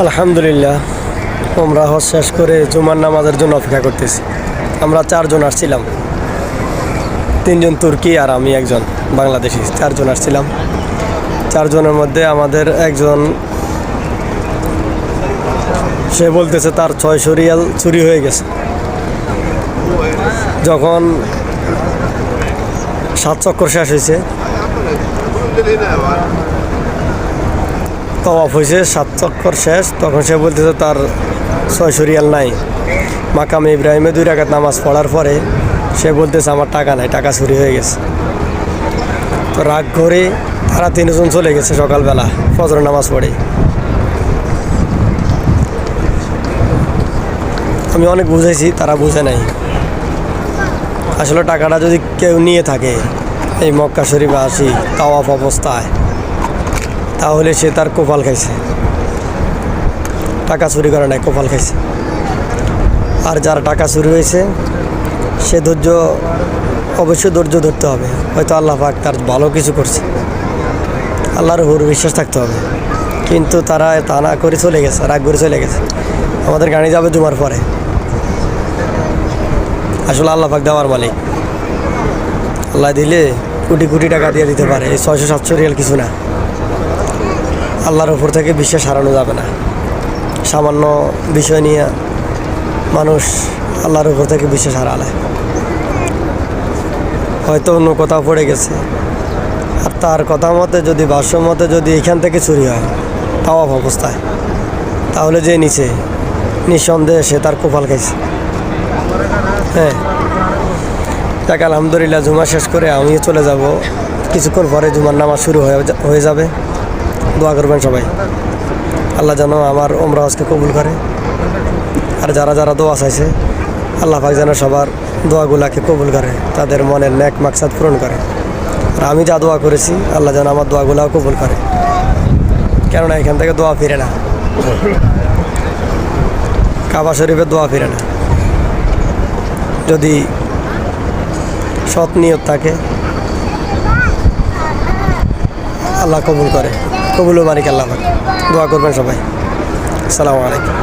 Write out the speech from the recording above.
আলহামদুলিল্লাহ, আমরা হজ শেষ করে জুমার নামাজের জন্য অপেক্ষা করতেছি। আমরা 4 জন আসছিলাম, 3 জন তুর্কি আর আমি একজন বাংলাদেশি। 4 জন আসছিলাম। 4 জনের মধ্যে আমাদের একজন, সে বলতেছে তার 600 রিয়াল চুরি হয়ে গেছে। যখন 7 চক্কর শেষ হয়েছে, তওয়াফ হয়েছে, 7 চক্কর শেষ, তখন সে বলতেছে তার 600 রিয়াল নাই। মাকামে ইব্রাহিমে 2 রাকাত নামাজ পড়ার পরে সে বলতেছে আমার টাকা নাই, টাকা চুরি হয়ে গেছে। তো রাগ করে তারা 3 জন চলে গেছে সকালবেলা ফজর নামাজ পড়ে। আমি অনেক বুঝাইছি, তারা বুঝে নাই। আসলে টাকাটা যদি কেউ নিয়ে থাকে এই মক্কা শরীফে আসি তাওয়াফ অবস্থায়, তাহলে সে তার কপাল খাইছে। টাকা চুরি করে নাই, কপাল খাইছে। আর যার টাকা চুরি হয়েছে সে অবশ্যই ধৈর্য ধরতে হবে। হয়তো আল্লাহ পাক তার ভালো কিছু করছে, আল্লাহর উপর বিশ্বাস থাকতে হবে। কিন্তু তারা তা না করে চলে গেছে, রাগ করে চলে গেছে। আমাদের গাড়ি যাবে জুমার পরে। আসলে আল্লাহ পাক দেওয়ার মালিক, আল্লাহ দিলে কোটি কোটি টাকা দিয়ে দিতে পারে। এই 600-700 রিয়াল কিছু না। আল্লাহর উপর থেকে বিশ্বাস হারানো যাবে না। সামান্য বিষয় নিয়ে মানুষ আল্লাহর উপর থেকে বিশ্বাস হারালে হয়তো অন্য কোথাও পড়ে গেছে। আর তার কথা মতে যদি, ভাষ্য মতে যদি এখান থেকে চুরি হয় তাওয়াফ অবস্থায়, তাহলে যে নিচে নিঃসন্দেহে সে তার কপাল খাইছে। হ্যাঁ, যাক আলহামদুলিল্লাহ, জুমা শেষ করে আমিও চলে যাব। কিছুক্ষণ পরে জুমার নামাজ শুরু হয়ে যাবে। দোয়া করবেন সবাই, আল্লাহ যেন আমার ওমরা হজকে কবুল করে। আর যারা যারা দোয়া চাইছে, আল্লাহ পাক যেন সবার দোয়াগুলাকে কবুল করে, তাদের মনের নেক মাকসাদ পূরণ করে। আর আমি যা দোয়া করেছি, আল্লাহ যেন আমার দোয়াগুলাও কবুল করে। কেননা এখান থেকে দোয়া ফিরে না, কাবা শরীফের দোয়া ফিরে না। যদি সৎ নিয়ত থাকে, আল্লাহ কবুল করে। কবুল বারিক আল্লাহ পাক। দোয়া করবেন সবাই। আসসালামু আলাইকুম।